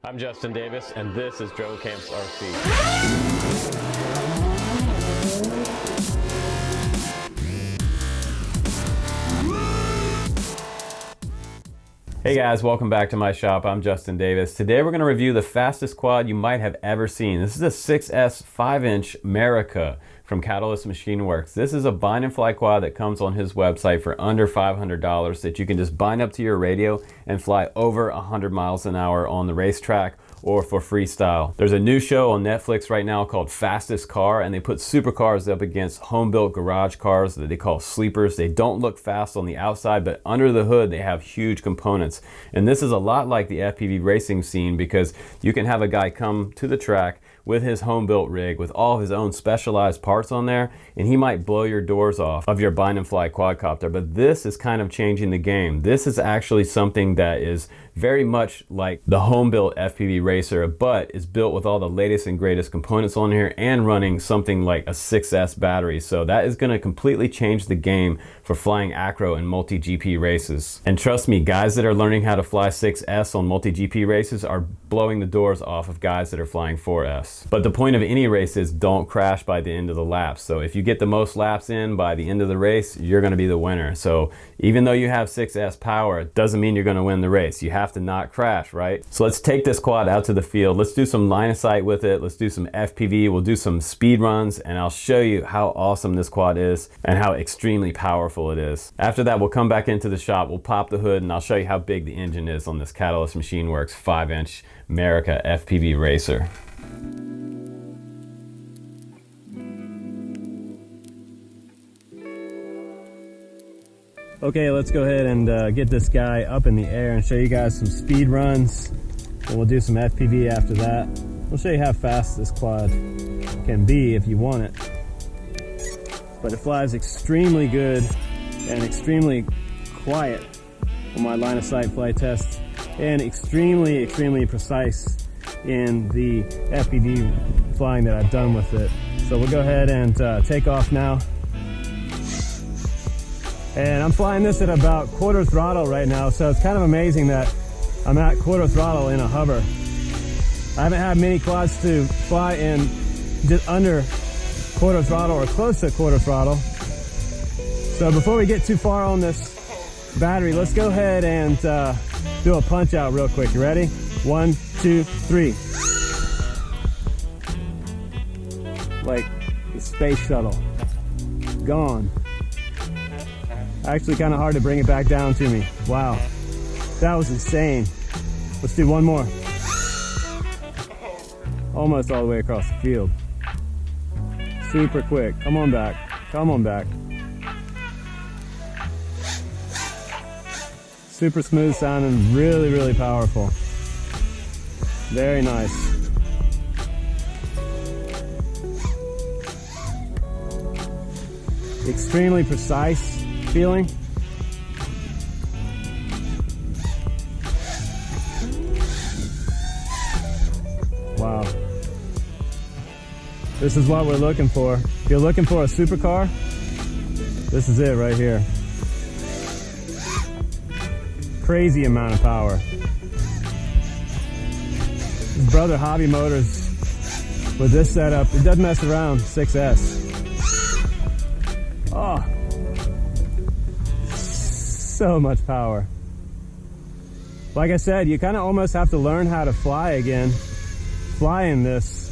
I'm Justin Davis, and this is Joe Camp's RC. Hey guys, welcome back to my shop. I'm Justin Davis. Today we're going to review the fastest quad you might have ever seen. This is a 6S 5-inch MERICA from Catalyst Machineworks. This is a bind and fly quad that comes on his website for under $500 that you can just bind up to your radio and fly over 100 miles an hour on the racetrack or for freestyle. There's a new show on Netflix right now called Fastest Car, and they put supercars up against home-built garage cars that they call sleepers. They don't look fast on the outside, but under the hood they have huge components. And this is a lot like the FPV racing scene because you can have a guy come to the track with his home-built rig with all of his own specialized parts on there, and he might blow your doors off of your bind and fly quadcopter. But this is kind of changing the game. This is actually something that is very much like the home-built FPV racer, but is built with all the latest and greatest components on here and running something like a 6S battery. So that is going to completely change the game for flying acro and multi-GP races. And trust me, guys that are learning how to fly 6S on multi-GP races are blowing the doors off of guys that are flying 4S. But the point of any race is don't crash by the end of the laps. So if you get the most laps in by the end of the race, you're going to be the winner. So even though you have 6S power, it doesn't mean you're going to win the race. You have to not crash, right? So let's take this quad out to the field. Let's do some line of sight with it. Let's do some FPV. We'll do some speed runs, and I'll show you how awesome this quad is and how extremely powerful it is. After that, we'll come back into the shop. We'll pop the hood, and I'll show you how big the engine is on this Catalyst Machineworks 5-inch MERICA FPV racer. Okay, let's go ahead and get this guy up in the air and show you guys some speed runs, and we'll do some FPV after that. We'll show you how fast this quad can be if you want it. But it flies extremely good and extremely quiet on my line of sight flight test, and extremely precise in the FPV flying that I've done with it. So we'll go ahead and take off now. And I'm flying this at about quarter throttle right now, so it's kind of amazing that I'm at quarter throttle in a hover. I haven't had many quads to fly in just under quarter throttle or close to quarter throttle. So before we get too far on this battery, let's go ahead and do a punch out real quick. You ready? 1, 2, 3. Like the space shuttle. Gone. Actually kind of hard to bring it back down to me. Wow, that was insane. Let's do one more. Almost all the way across the field. Super quick. Come on back. Come on back. Super smooth sounding, really powerful. Very nice. Extremely precise feeling. Wow. This is what we're looking for. If you're looking for a supercar, this is it right here. Crazy amount of power. His brother Hobby Motors with this setup, it doesn't mess around, 6S. Oh. So much power. Like I said, you kind of almost have to learn how to fly again, flying this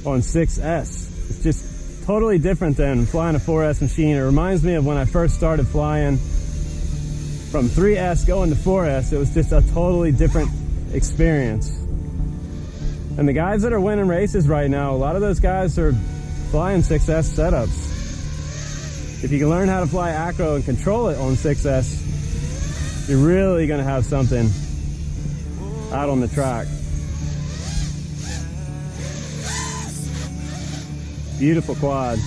on 6S. It's just totally different than flying a 4S machine. It reminds me of when I first started flying from 3S going to 4S. It was just a totally different experience. And the guys that are winning races right now, a lot of those guys are flying 6S setups. If you can learn how to fly acro and control it on 6S, you're really going to have something out on the track. Beautiful quad.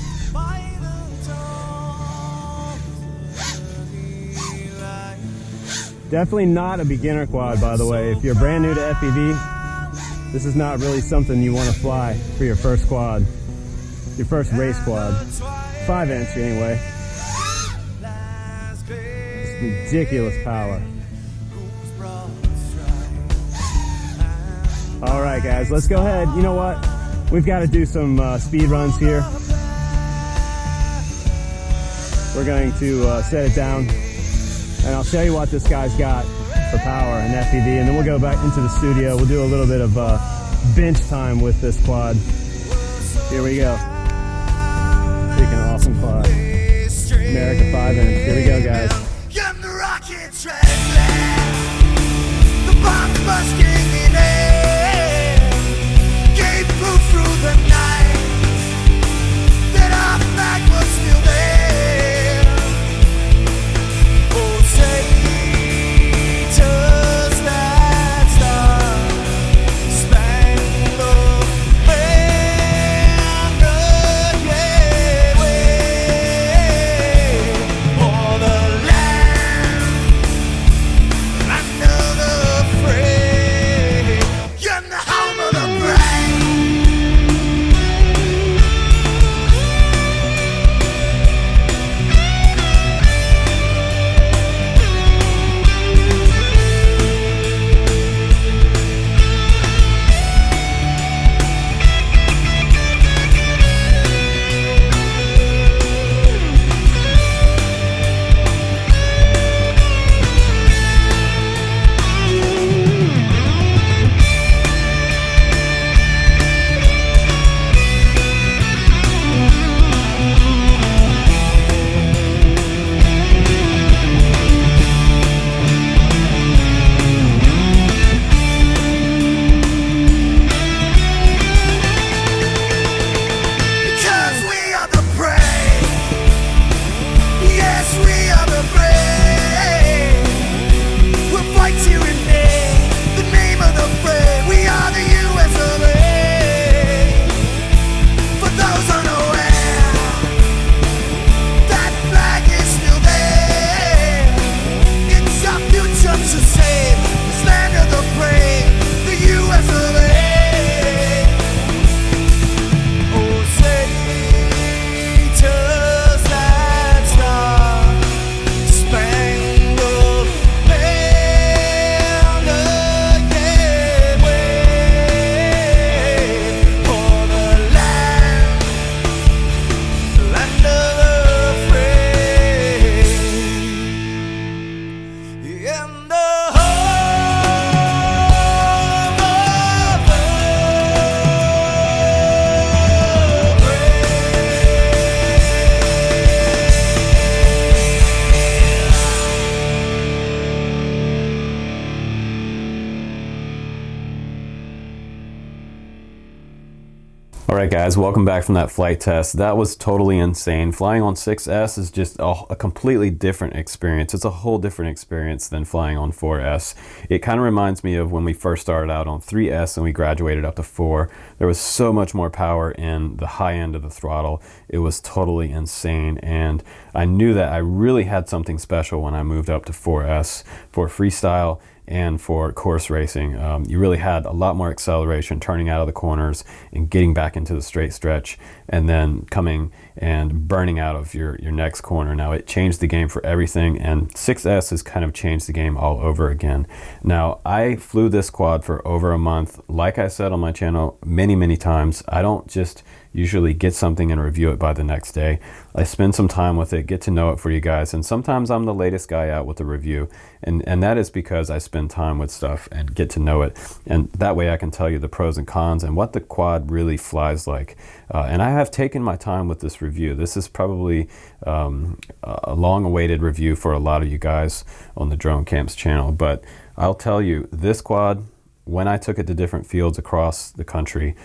Definitely not a beginner quad, by the way. If you're brand new to FPV, this is not really something you want to fly for your first quad, your first race quad. 5-inch anyway. It's ridiculous power. right, guys, let's go ahead. You know what? We've got to do some speed runs here. We're going to set it down, and I'll show you what this guy's got for power and FPV, and then we'll go back into the studio. We'll do a little bit of bench time with this quad. Here we go. Freaking awesome quad. MERICA 5-inch. Here we go, guys. The bomb busting in air gave proof through the night that our flag was still there. Oh, say, does that star spangled banner yet wave o'er the land? Another fray, you're the home of the brave. Because we are the brave. Yes, we are the brave. We'll fight to remain the name of the brave. We are the US of A. For those unaware, that flag is still there. It's our future to save this land of the brave, the US of A. Oh, say, does that star spangled banner yet wave o'er the land of the free, in the home of the All right, guys, welcome back from that flight test. That was totally insane. Flying on 6S is just a completely different experience. It's a whole different experience than flying on 4S. It kind of reminds me of when we first started out on 3S and we graduated up to 4. There was so much more power in the high end of the throttle. It was totally insane, and I knew that I really had something special when I moved up to 4S for freestyle and for course racing. You really had a lot more acceleration, turning out of the corners and getting back into the straight stretch, and then coming and burning out of your next corner. Now, it changed the game for everything, and 6S has kind of changed the game all over again. Now, I flew this quad for over a month. Like I said on my channel many times, I don't just usually get something and review it by the next day. I spend some time with it, get to know it for you guys, and sometimes I'm the latest guy out with a review, and that is because I spend time with stuff and get to know it, and that way I can tell you the pros and cons and what the quad really flies like. And I have taken my time with this review. This is probably a long-awaited review for a lot of you guys on the Drone Camps channel, but I'll tell you, this quad, when I took it to different fields across the country,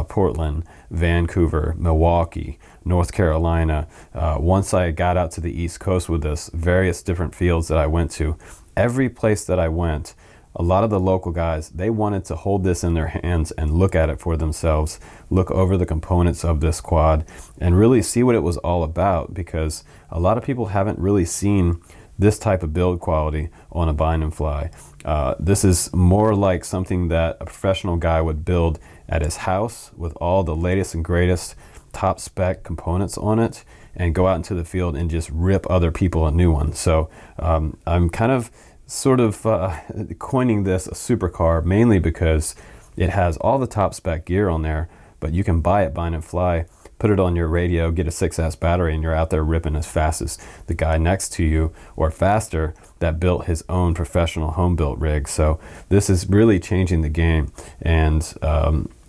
Portland, Vancouver, Milwaukee, North Carolina, once I got out to the East Coast with this, various different fields that I went to, every place that I went, a lot of the local guys, they wanted to hold this in their hands and look at it for themselves, look over the components of this quad, and really see what it was all about, because a lot of people haven't really seen this type of build quality on a bind and fly. This is more like something that a professional guy would build at his house with all the latest and greatest top spec components on it, and go out into the field and just rip other people a new one. So I'm kind of sort of coining this a supercar, mainly because it has all the top spec gear on there, but you can buy it bind and fly, put it on your radio, get a 6S battery, and you're out there ripping as fast as the guy next to you, or faster, that built his own professional home built rig. So this is really changing the game, and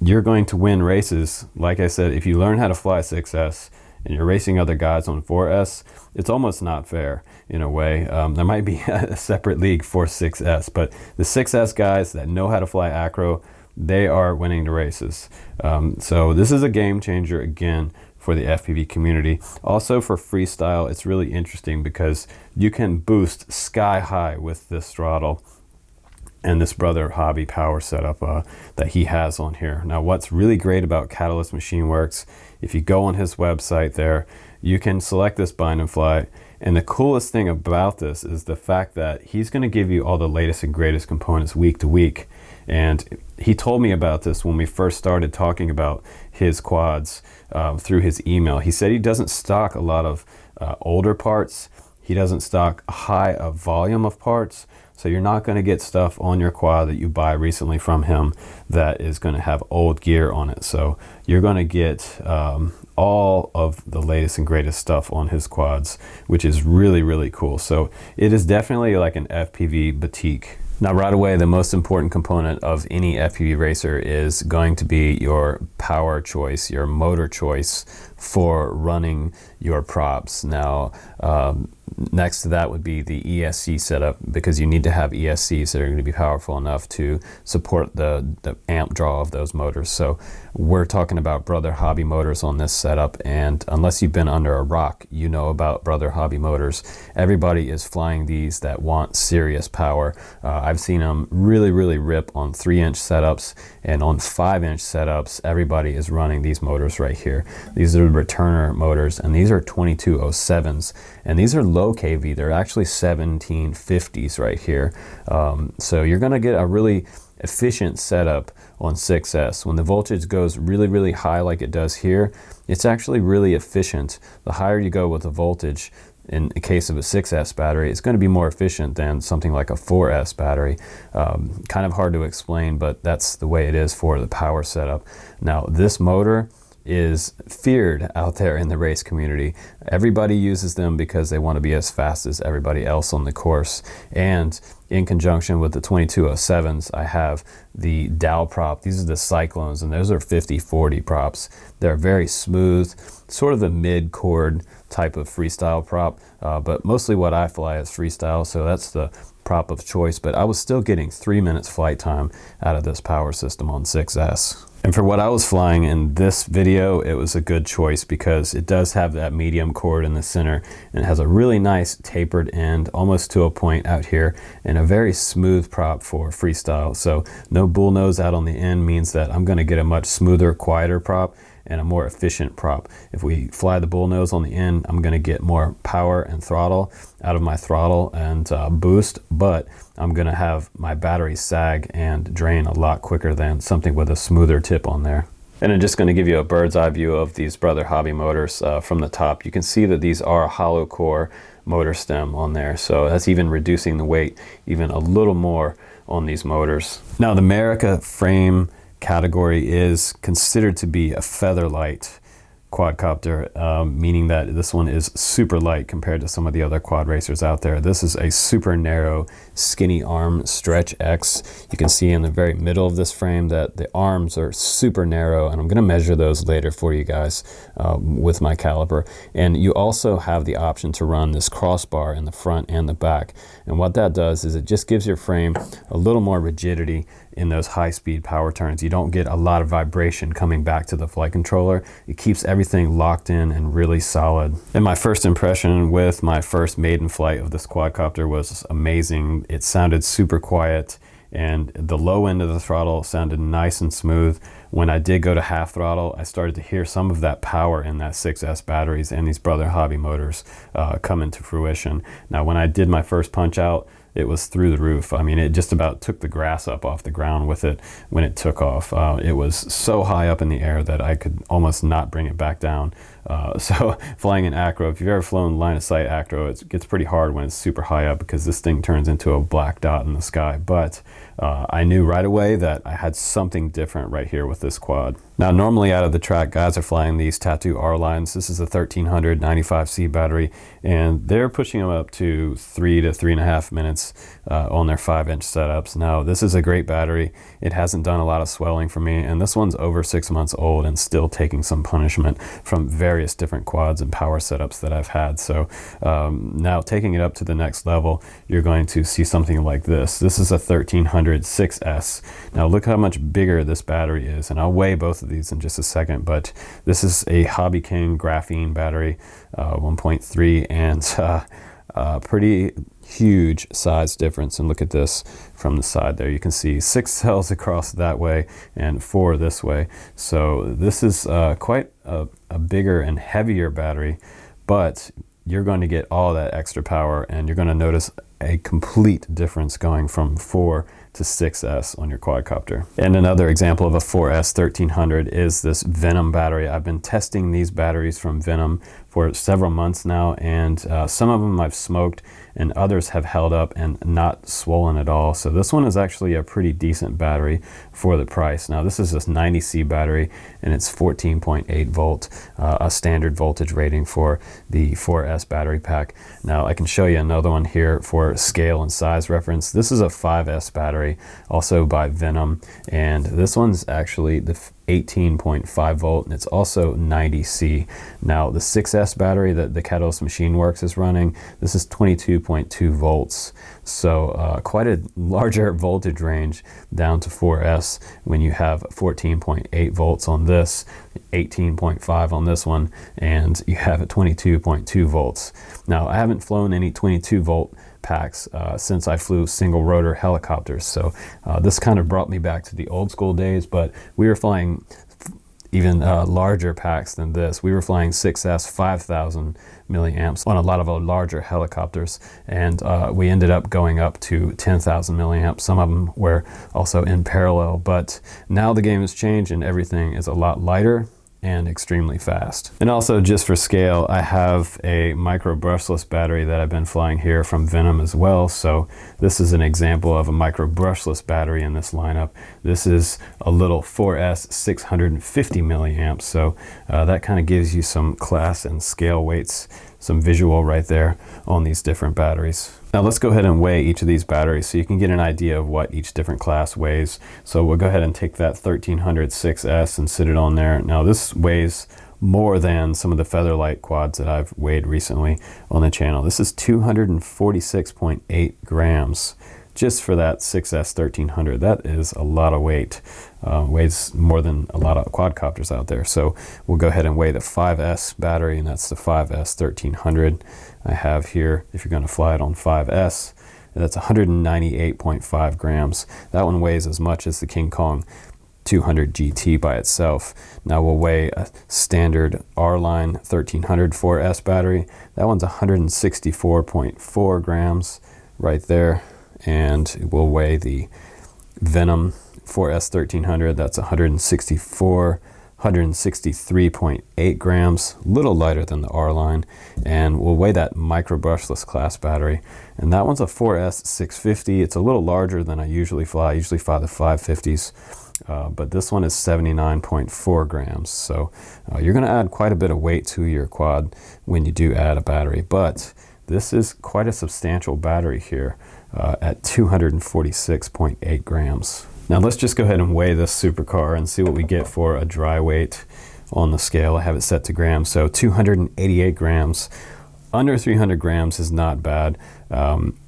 you're going to win races. Like I said, if you learn how to fly 6S and you're racing other guys on 4S, it's almost not fair in a way. There might be a separate league for 6S, but the 6S guys that know how to fly acro, they are winning the races. So this is a game changer again for the FPV community. Also for freestyle, it's really interesting because you can boost sky high with this throttle and this Brother Hobby power setup that he has on here. Now what's really great about Catalyst Machineworks, if you go on his website there, you can select this bind and fly, and the coolest thing about this is the fact that he's going to give you all the latest and greatest components week to week. And he told me about this when we first started talking about his quads through his email. He said he doesn't stock a lot of older parts. He doesn't stock a high volume of parts. So you're not going to get stuff on your quad that you buy recently from him that is going to have old gear on it. So you're going to get all of the latest and greatest stuff on his quads, which is really, really cool. So it is definitely like an FPV boutique. Now right away, the most important component of any FPV racer is going to be your power choice, your motor choice for running your props. Now next to that would be the ESC setup, because you need to have ESCs that are going to be powerful enough to support the amp draw of those motors. So we're talking about Brother Hobby motors on this setup, and unless you've been under a rock, you know about Brother Hobby motors. Everybody is flying these that want serious power. I've seen them really, really rip on 3-inch setups, and on 5-inch setups, everybody is running these motors right here. These are returner motors, and these are 2207s, and these are low kV. They're actually 1750s right here. So you're going to get a really efficient setup on 6S. When the voltage goes really, really high like it does here, it's actually really efficient. The higher you go with the voltage, in the case of a 6S battery, it's going to be more efficient than something like a 4S battery. Kind of hard to explain, but that's the way it is for the power setup. Now this motor is feared out there in the race community. Everybody uses them because they want to be as fast as everybody else on the course. And in conjunction with the 2207s, I have the dowel prop. These are the Cyclones, and those are 50/40 props. They're very smooth, sort of the mid-chord type of freestyle prop, but mostly what I fly is freestyle, so that's the prop of choice. But I was still getting 3 minutes flight time out of this power system on 6S. And for what I was flying in this video, it was a good choice because it does have that medium chord in the center, and it has a really nice tapered end, almost to a point out here, and a very smooth prop for freestyle. So no bull nose out on the end means that I'm going to get a much smoother, quieter prop and a more efficient prop. If we fly the bull nose on the end, I'm going to get more power and throttle out of my throttle and boost, but I'm going to have my battery sag and drain a lot quicker than something with a smoother tip on there. And I'm just going to give you a bird's eye view of these Brother Hobby motors from the top. You can see that these are hollow core motor stem on there, so that's even reducing the weight even a little more on these motors. Now the MERICA frame category is considered to be a feather light quadcopter, meaning that this one is super light compared to some of the other quad racers out there. This is a super narrow skinny arm Stretch X. You can see in the very middle of this frame that the arms are super narrow, and I'm going to measure those later for you guys with my caliper. And you also have the option to run this crossbar in the front and the back, and what that does is it just gives your frame a little more rigidity in those high-speed power turns. You don't get a lot of vibration coming back to the flight controller. It keeps everything locked in and really solid. And my first impression with my first maiden flight of this quadcopter was amazing. It sounded super quiet, and the low end of the throttle sounded nice and smooth. When I did go to half throttle, I started to hear some of that power in that 6S batteries and these Brother Hobby motors come into fruition. Now when I did my first punch out, it was through the roof. I mean, it just about took the grass up off the ground with it when it took off. It was so high up in the air that I could almost not bring it back down. So flying in acro, if you've ever flown line of sight acro, it gets pretty hard when it's super high up because this thing turns into a black dot in the sky. But I knew right away that I had something different right here with this quad. Now, normally out of the track, guys are flying these Tattoo R lines. This is a 1300 95C battery, and they're pushing them up to 3 to 3.5 minutes on their 5-inch setups. Now, this is a great battery. It hasn't done a lot of swelling for me, and this one's over 6 months old and still taking some punishment from various different quads and power setups that I've had. So now taking it up to the next level, you're going to see something like this. This is a 1300 6S. Now look how much bigger this battery is, and I'll weigh both of these in just a second, but this is a Hobby King graphene battery, 1.3, and pretty huge size difference. And look at this from the side there. You can see 6 cells across that way and 4 this way. So this is quite a bigger and heavier battery, but you're going to get all that extra power, and you're going to notice a complete difference going from 4 to 6S on your quadcopter. And another example of a 4S 1300 is this Venom battery. I've been testing these batteries from Venom for several months now, and some of them I've smoked and others have held up and not swollen at all. So this one is actually a pretty decent battery for the price. Now this is this 90C battery, and it's 14.8 volt, a standard voltage rating for the 4S battery pack. Now I can show you another one here for scale and size reference. This is a 5S battery, also by Venom, and this one's actually the 18.5 volt, and it's also 90C. Now the 6S battery that the Catalyst Machineworks is running, this is 22.2 volts. So quite a larger voltage range down to 4S when you have 14.8 volts on this, 18.5 on this one, and you have a 22.2 volts. Now I haven't flown any 22 volt packs since I flew single rotor helicopters, so this kind of brought me back to the old school days, but we were flying even larger packs than this. We were flying 6S 5,000 milliamps on a lot of larger helicopters, and we ended up going up to 10,000 milliamps. Some of them were also in parallel, but now the game has changed and everything is a lot lighter and extremely fast. And also, just for scale, I have a micro brushless battery that I've been flying here from Venom as well. So this is an example of a micro brushless battery in this lineup. This is a little 4S 650 milliamps. So that kind of gives you some class and scale weights, some visual right there on these different batteries. Now let's go ahead and weigh each of these batteries so you can get an idea of what each different class weighs. So we'll go ahead and take that 1300 6S and sit it on there. Now this weighs more than some of the Featherlight quads that I've weighed recently on the channel. This is 246.8 grams just for that 6S 1300. That is a lot of weight. Weighs more than a lot of quadcopters out there. So we'll go ahead and weigh the 5S battery, and that's the 5S 1300 I have here. If you're going to fly it on 5S, that's 198.5 grams. That one weighs as much as the King Kong 200 GT by itself. Now we'll weigh a standard R-Line 1300 4S battery. That one's 164.4 grams right there. And we'll weigh the Venom 4S 1300. That's 163.8 grams, a little lighter than the R-Line. And we'll weigh that micro brushless class battery, and that one's a 4S 650. It's a little larger than I usually fly. I usually fly the 550s, but this one is 79.4 grams. So you're going to add quite a bit of weight to your quad when you do add a battery, but this is quite a substantial battery here at 246.8 grams. Now let's just go ahead and weigh this supercar and see what we get for a dry weight on the scale. I have it set to grams, so 288 grams. Under 300 grams is not bad.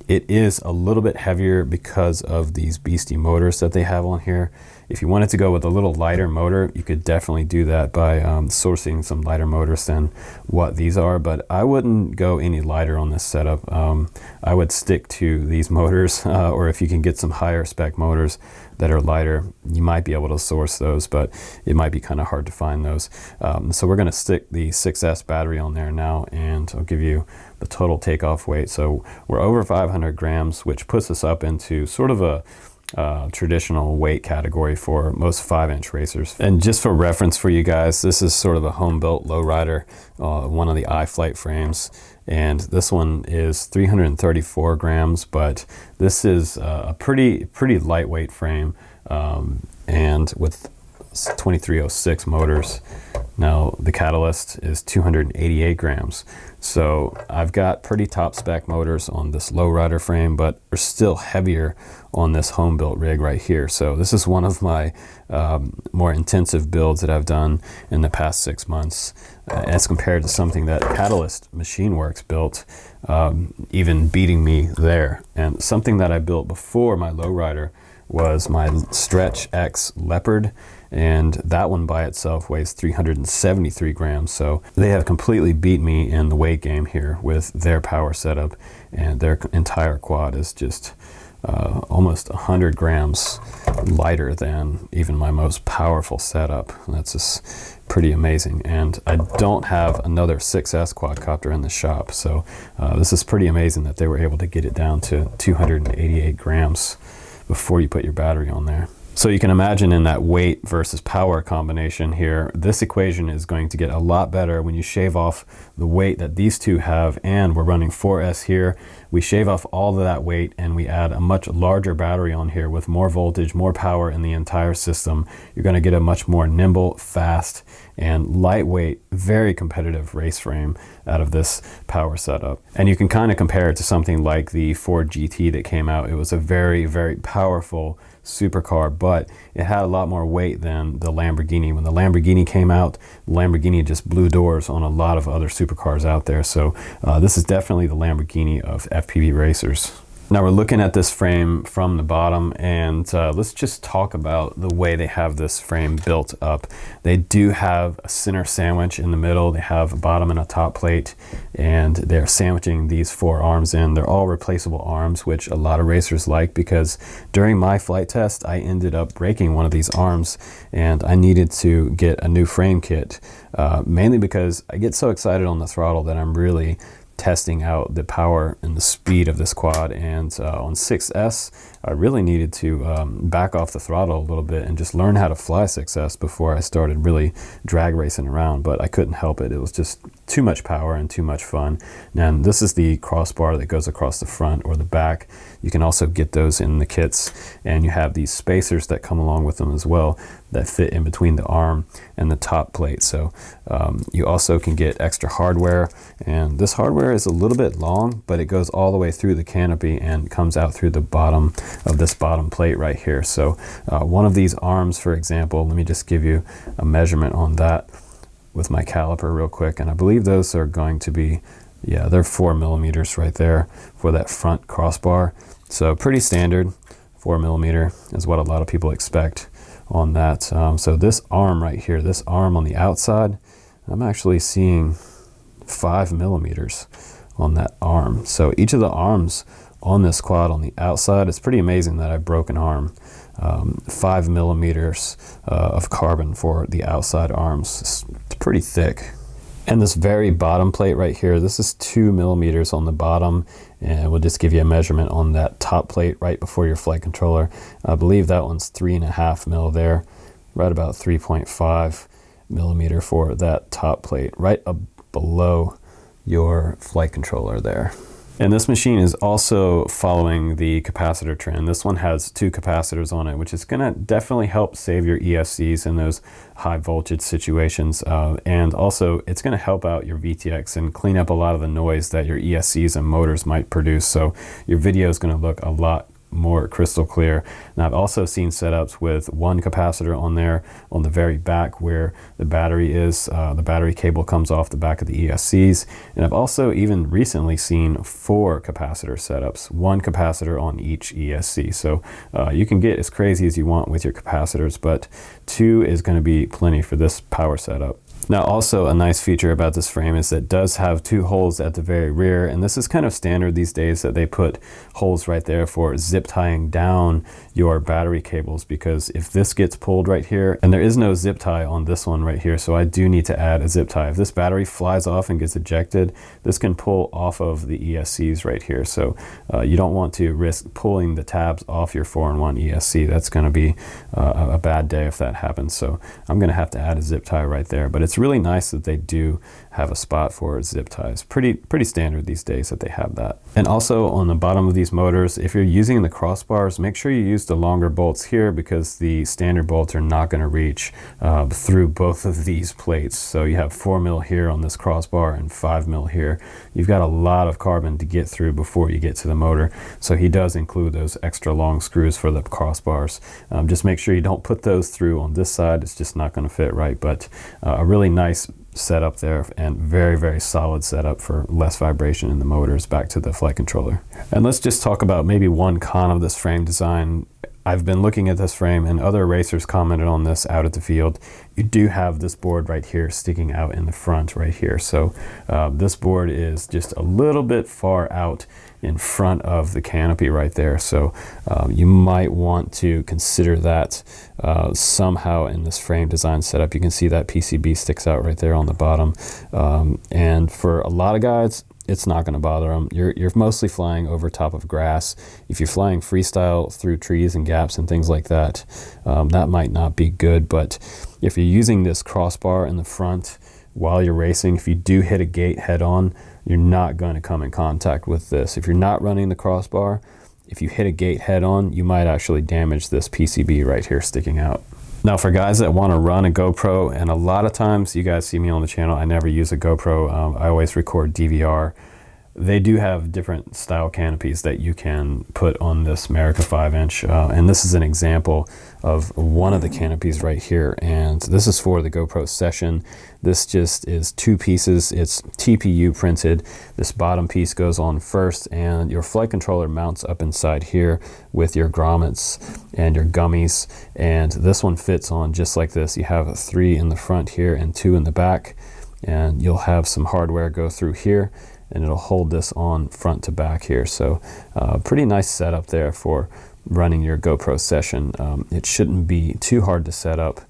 It is a little bit heavier because of these beastie motors that they have on here. If you wanted to go with a little lighter motor, you could definitely do that by sourcing some lighter motors than what these are, but I wouldn't go any lighter on this setup. I would stick to these motors, or if you can get some higher spec motors that are lighter, you might be able to source those, but it might be kind of hard to find those. So we're going to stick the 6S battery on there now, and I'll give you the total takeoff weight. So we're over 500 grams, which puts us up into sort of a traditional weight category for most 5-inch racers. And just for reference for you guys, this is sort of a home-built lowrider, one of the iFlight frames, and this one is 334 grams, but this is a pretty lightweight frame, and with 2306 motors. Now the catalyst is 288 grams. So I've got pretty top spec motors on this lowrider frame, but are still heavier on this home built rig right here. So this is one of my more intensive builds that I've done in the past 6 months, as compared to something that Catalyst Machineworks built, even beating me there. And something that I built before my lowrider was my Stretch X Leopard, and that one by itself weighs 373 grams. So they have completely beat me in the weight game here with their power setup, and their entire quad is just almost 100 grams lighter than even my most powerful setup. That's just pretty amazing. And I don't have another 6S quadcopter in the shop, so this is pretty amazing that they were able to get it down to 288 grams before you put your battery on there. So you can imagine in that weight versus power combination here, this equation is going to get a lot better when you shave off the weight that these two have, and we're running 4S here. We shave off all of that weight and we add a much larger battery on here with more voltage, more power in the entire system. You're going to get a much more nimble, fast, and lightweight, very competitive race frame out of this power setup. And you can kind of compare it to something like the Ford GT that came out. It was a very powerful supercar, but it had a lot more weight than the Lamborghini. When the Lamborghini came out, Lamborghini just blew doors on a lot of other supercars out there. So this is definitely the Lamborghini of FPV racers. Now we're looking at this frame from the bottom, and let's just talk about the way they have this frame built up. They do have a center sandwich in the middle. They have a bottom and a top plate, and they're sandwiching these 4 arms in. They're all replaceable arms, which a lot of racers like, because during my flight test, I ended up breaking one of these arms, and I needed to get a new frame kit, mainly because I get so excited on the throttle that I'm really testing out the power and the speed of this quad. And on 6S, I really needed to back off the throttle a little bit and just learn how to fly 6S before I started really drag racing around, but I couldn't help it. It was just too much power and too much fun. And this is the crossbar that goes across the front or the back. You can also get those in the kits, and you have these spacers that come along with them as well that fit in between the arm and the top plate. So you also can get extra hardware, and this hardware is a little bit long, but it goes all the way through the canopy and comes out through the bottom of this bottom plate right here. So one of these arms, for example, let me just give you a measurement on that with my caliper real quick, and I believe those are going to be, yeah, they're 4 millimeters right there for that front crossbar. So pretty standard, 4 millimeter is what a lot of people expect on that. So this arm right here, this arm on the outside, I'm actually seeing 5 millimeters on that arm. So each of the arms on this quad on the outside, it's pretty amazing that I broke an arm. 5 millimeters of carbon for the outside arms. It's pretty thick. And this very bottom plate right here, this is 2 millimeters on the bottom, and we'll just give you a measurement on that top plate right before your flight controller. I believe that one's 3.5 mil there, right about 3.5 millimeter for that top plate, right up below your flight controller there. And this machine is also following the capacitor trend. This one has 2 capacitors on it, which is gonna definitely help save your ESCs in those high voltage situations. And also it's gonna help out your VTX and clean up a lot of the noise that your ESCs and motors might produce. So your video is gonna look a lot more crystal clear. And I've also seen setups with 1 capacitor on there on the very back where the battery is. The battery cable comes off the back of the ESCs. And I've also even recently seen 4 capacitor setups, 1 capacitor on each ESC. So you can get as crazy as you want with your capacitors, but 2 is going to be plenty for this power setup. Now also a nice feature about this frame is that it does have 2 holes at the very rear, and this is kind of standard these days that they put holes right there for zip tying down your battery cables, because if this gets pulled right here, and there is no zip tie on this one right here, so I do need to add a zip tie. If this battery flies off and gets ejected, this can pull off of the ESCs right here, so you don't want to risk pulling the tabs off your 4-in-1 ESC. That's going to be a bad day if that happens, so I'm going to have to add a zip tie right there. But it's really nice that they do have a spot for zip ties. Pretty standard these days that they have that. And also on the bottom of these motors, if you're using the crossbars, make sure you use the longer bolts here, because the standard bolts are not going to reach through both of these plates. So you have 4 mil here on this crossbar and 5 mil here. You've got a lot of carbon to get through before you get to the motor. So he does include those extra long screws for the crossbars. Just make sure you don't put those through on this side. It's just not going to fit right. But a really nice setup there, and very solid setup for less vibration in the motors. Back to the flight controller. And let's just talk about maybe one con of this frame design. I've been looking at this frame, and other racers commented on this out at the field. You do have this board right here sticking out in the front right here. So this board is just a little bit far out in front of the canopy right there. So you might want to consider that somehow in this frame design setup. You can see that PCB sticks out right there on the bottom. And for a lot of guys, it's not going to bother them. You're mostly flying over top of grass. If you're flying freestyle through trees and gaps and things like that, that might not be good. But if you're using this crossbar in the front while you're racing, if you do hit a gate head on, you're not going to come in contact with this. If you're not running the crossbar, if you hit a gate head on, you might actually damage this PCB right here sticking out. Now for guys that want to run a GoPro, and a lot of times you guys see me on the channel, I never use a GoPro, I always record DVR. They do have different style canopies that you can put on this MERICA 5-inch, and this is an example of one of the canopies right here, and this is for the GoPro Session. This just is 2 pieces. It's TPU printed. This bottom piece goes on first, and your flight controller mounts up inside here with your grommets and your gummies, and this one fits on just like this. You have 3 in the front here and 2 in the back, and you'll have some hardware go through here, and it'll hold this on front to back here. So pretty nice setup there for running your GoPro Session. It shouldn't be too hard to set up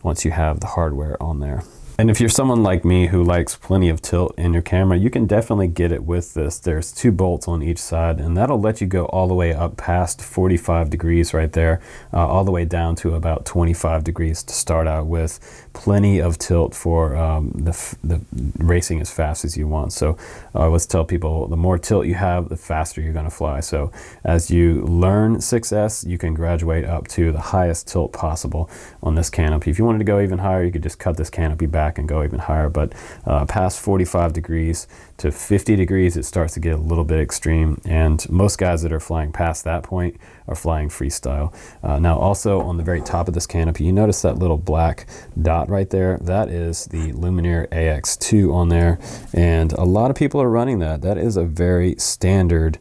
once you have the hardware on there. And if you're someone like me who likes plenty of tilt in your camera, you can definitely get it with this. There's 2 bolts on each side, and that'll let you go all the way up past 45 degrees right there, all the way down to about 25 degrees to start out with. Plenty of tilt for the racing as fast as you want. So I always tell people, the more tilt you have, the faster you're going to fly. So as you learn 6S, you can graduate up to the highest tilt possible on this canopy. If you wanted to go even higher, you could just cut this canopy back and go even higher, but past 45 degrees to 50 degrees, it starts to get a little bit extreme, and most guys that are flying past that point are flying freestyle. Now also on the very top of this canopy, you notice that little black dot right there? That is the Lumineer AX2 on there, and a lot of people are running that. That is a very standard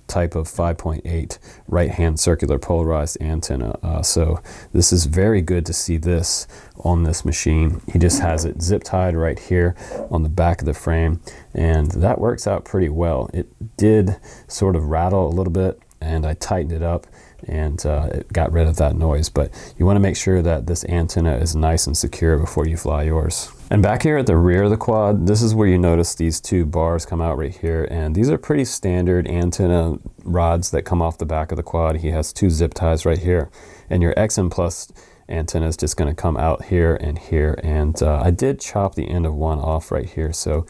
type of 5.8 right-hand circular polarized antenna. So this is very good to see this on this machine. He just has it zip tied right here on the back of the frame, and that works out pretty well. It did sort of rattle a little bit, and I tightened it up, and it got rid of that noise. But you want to make sure that this antenna is nice and secure before you fly yours. And back here at the rear of the quad, this is where you notice these 2 bars come out right here, and these are pretty standard antenna rods that come off the back of the quad. He has 2 zip ties right here, and your XM Plus antenna is just going to come out here and here, and I did chop the end of one off right here. So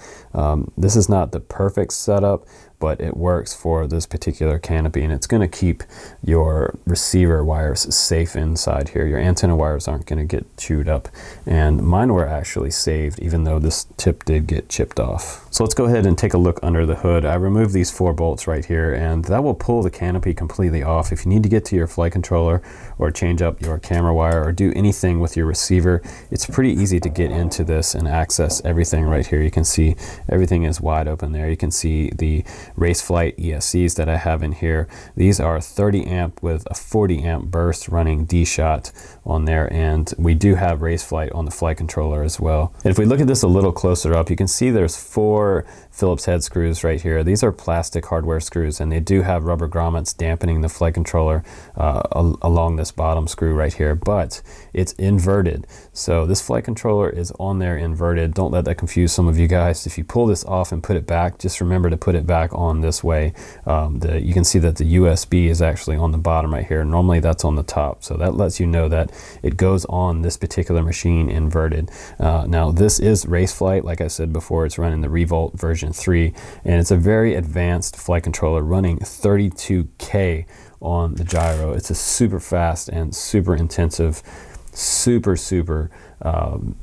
this is not the perfect setup, but it works for this particular canopy, and it's going to keep your receiver wires safe inside here. Your antenna wires aren't going to get chewed up, and mine were actually saved even though this tip did get chipped off. So let's go ahead and take a look under the hood. I removed these 4 bolts right here, and that will pull the canopy completely off. If you need to get to your flight controller or change up your camera wire or do anything with your receiver, it's pretty easy to get into this and access everything right here. You can see everything is wide open there. You can see the Raceflight ESCs that I have in here. These are 30 amp with a 40 amp burst running D-Shot on there, and we do have Raceflight on the flight controller as well. And if we look at this a little closer up, you can see there's 4 Phillips head screws right here. These are plastic hardware screws, and they do have rubber grommets dampening the flight controller along this bottom screw right here, but it's inverted. So this flight controller is on there inverted. Don't let that confuse some of you guys. If you pull this off and put it back, just remember to put it back on this way. You can see that the USB is actually on the bottom right here. Normally that's on the top, so that lets you know that it goes on this particular machine inverted. Now this is Raceflight. Like I said before, it's running the Revolt version 3, and it's a very advanced flight controller running 32K on the gyro. It's a super fast and super intensive, super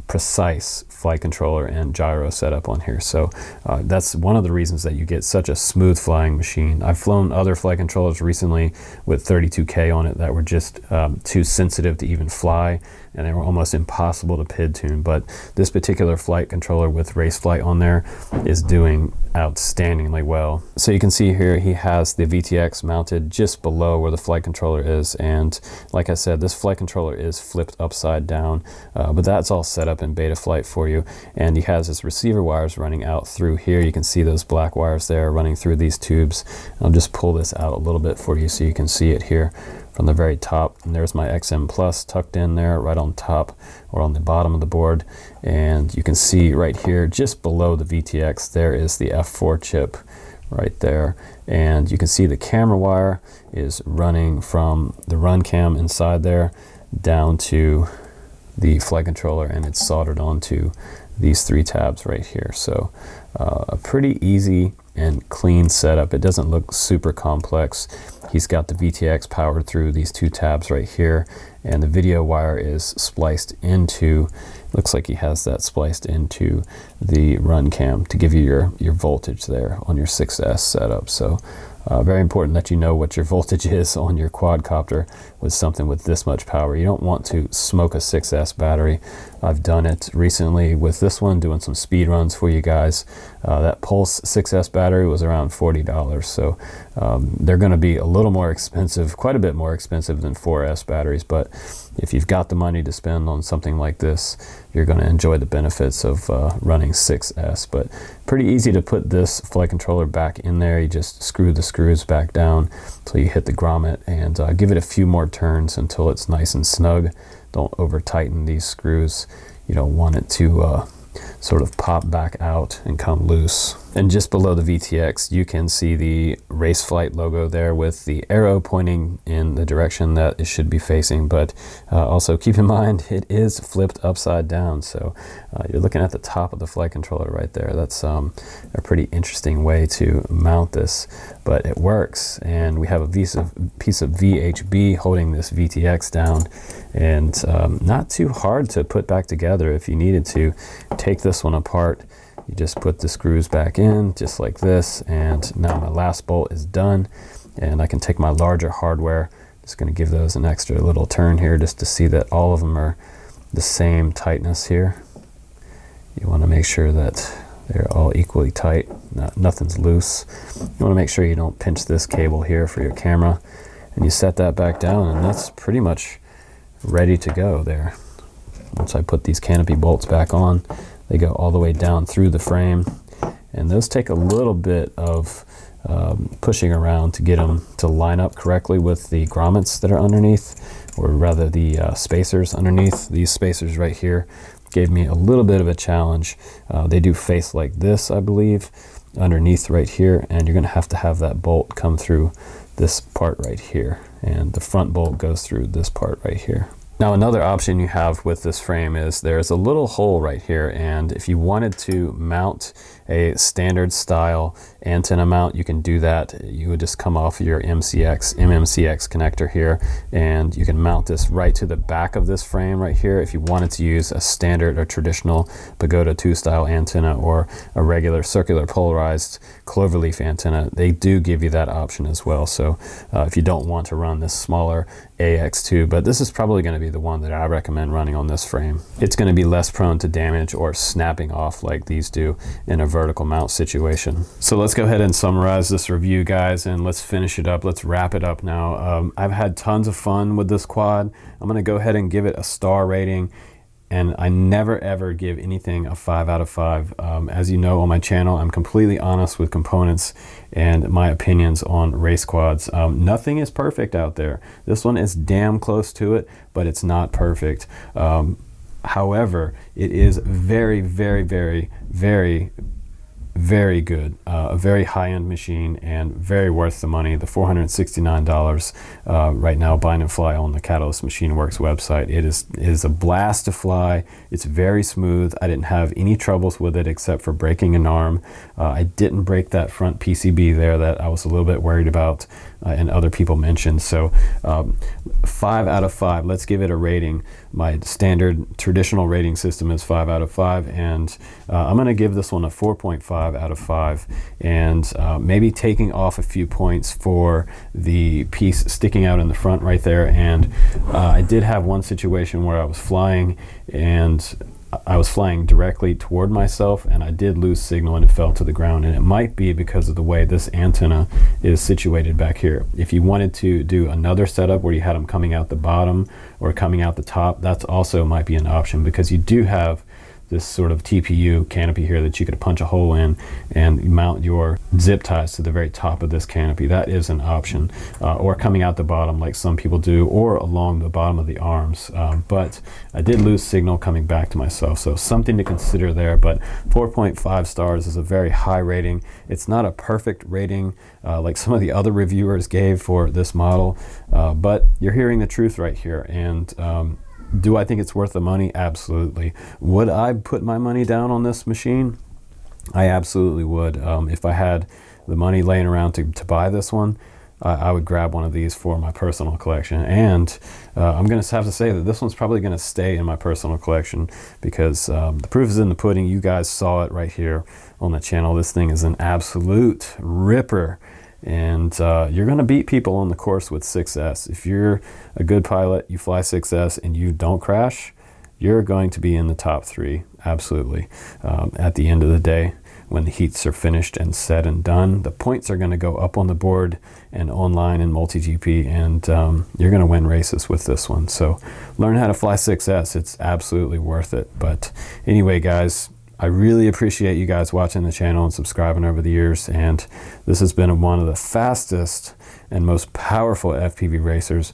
precise flight controller and gyro setup on here. So that's one of the reasons that you get such a smooth flying machine. I've flown other flight controllers recently with 32K on it that were just too sensitive to even fly, and they were almost impossible to PID tune. But this particular flight controller with Raceflight on there is doing outstandingly well. So you can see here he has the VTX mounted just below where the flight controller is, and like I said, this flight controller is flipped upside down, but that's all set up in Betaflight for you. And he has his receiver wires running out through here. You can see those black wires there running through these tubes. I'll just pull this out a little bit for you so you can see it here from the very top. And there's my XM Plus tucked in there right on top or on the bottom of the board. And you can see right here just below the VTX there is the F4 chip right there, and you can see the camera wire is running from the run cam inside there down to the flight controller, and it's soldered onto these 3 tabs right here. So a pretty easy and clean setup. It doesn't look super complex. He's got the VTX powered through these 2 tabs right here, and the video wire is spliced into, looks like he has that spliced into the run cam to give you your voltage there on your 6S setup. So very important that you know what your voltage is on your quadcopter with something with this much power. You don't want to smoke a 6S battery. I've done it recently with this one, doing some speed runs for you guys. That Pulse 6S battery was around $40, so they're going to be a little more expensive, quite a bit more expensive than 4S batteries, but if you've got the money to spend on something like this, you're going to enjoy the benefits of running 6S. But pretty easy to put this flight controller back in there. You just screw the screws back down until you hit the grommet, and give it a few more turns until it's nice and snug. Don't over tighten these screws. You don't want it to sort of pop back out and come loose. And just below the VTX, you can see the Raceflight logo there with the arrow pointing in the direction that it should be facing. But also keep in mind, it is flipped upside down. So you're looking at the top of the flight controller right there. That's a pretty interesting way to mount this, but it works. And we have a piece of VHB holding this VTX down, and not too hard to put back together. If you needed to take this one apart, you just put the screws back in just like this, and now my last bolt is done, and I can take my larger hardware. Just going to give those an extra little turn here just to see that all of them are the same tightness here. You want to make sure that they're all equally tight, nothing's loose. You want to make sure you don't pinch this cable here for your camera, and you set that back down, and that's pretty much ready to go there. Once I put these canopy bolts back on, they go all the way down through the frame, and those take a little bit of pushing around to get them to line up correctly with the grommets that are underneath, or rather the spacers underneath. These spacers right here gave me a little bit of a challenge. They do face like this, I believe, underneath right here, and you're going to have that bolt come through this part right here, and the front bolt goes through this part right here. Now another option you have with this frame is there's a little hole right here, and if you wanted to mount a standard style antenna mount, you can do that. You would just come off your MMCX connector here, and you can mount this right to the back of this frame right here if you wanted to use a standard or traditional Pagoda 2 style antenna or a regular circular polarized cloverleaf antenna. They do give you that option as well. So if you don't want to run this smaller AX2, but this is probably going to be actually the one that I recommend running on this frame. It's going to be less prone to damage or snapping off like these do in a vertical mount situation. So let's go ahead and summarize this review, guys, and let's finish it up. Let's wrap it up now. I've had tons of fun with this quad. I'm going to go ahead and give it a star rating. And I never ever give anything a 5 out of 5. As you know, on my channel, I'm completely honest with components and my opinions on race quads. Nothing is perfect out there. This one is damn close to it, but it's not perfect. However, it is very, very, very, very, very good. A very high-end machine and very worth the money. The $469 right now, bind and fly on the Catalyst Machineworks website. It is a blast to fly. It's very smooth. I didn't have any troubles with it except for breaking an arm. I didn't break that front PCB there that I was a little bit worried about and other people mentioned. So 5 out of 5. Let's give it a rating. My standard traditional rating system is 5 out of 5, and I'm going to give this one a 4.5 out of 5, and maybe taking off a few points for the piece sticking out in the front right there. And I did have one situation where I was flying and I was flying directly toward myself, and I did lose signal and it fell to the ground, and it might be because of the way this antenna is situated back here. If you wanted to do another setup where you had them coming out the bottom or coming out the top, that's also might be an option, because you do have this sort of TPU canopy here that you could punch a hole in and mount your zip ties to the very top of this canopy. That is an option. Or coming out the bottom like some people do, or along the bottom of the arms. But I did lose signal coming back to myself, so something to consider there. But 4.5 stars is a very high rating. It's not a perfect rating like some of the other reviewers gave for this model, but you're hearing the truth right here. And do I think it's worth the money? Absolutely. Would I put my money down on this machine? I absolutely would. If I had the money laying around to buy this one, I would grab one of these for my personal collection. And I'm going to have to say that this one's probably going to stay in my personal collection, because the proof is in the pudding. You guys saw it right here on the channel. This thing is an absolute ripper. And you're going to beat people on the course with 6S. If you're a good pilot, you fly 6S and you don't crash, you're going to be in the top 3, absolutely. At the end of the day, when the heats are finished and said and done, the points are going to go up on the board and online in multi-GP, and you're going to win races with this one. So learn how to fly 6S. It's absolutely worth it. But anyway, guys, I really appreciate you guys watching the channel and subscribing over the years, and this has been one of the fastest and most powerful FPV racers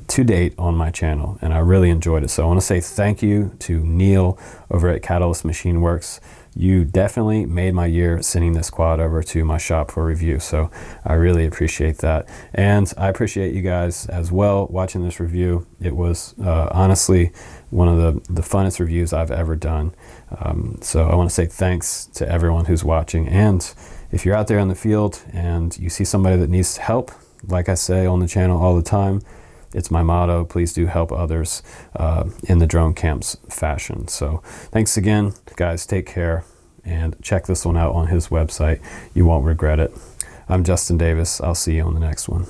to date on my channel, and I really enjoyed it. So I want to say thank you to Neil over at Catalyst Machineworks. You definitely made my year sending this quad over to my shop for review, so I really appreciate that. And I appreciate you guys as well watching this review. It was honestly one of the funnest reviews I've ever done. So I want to say thanks to everyone who's watching. And if you're out there in the field and you see somebody that needs help, like I say on the channel all the time, it's my motto: please do help others in the drone camps fashion. So thanks again, guys. Take care, and check this one out on his website. You won't regret it. I'm Justin Davis. I'll see you on the next one.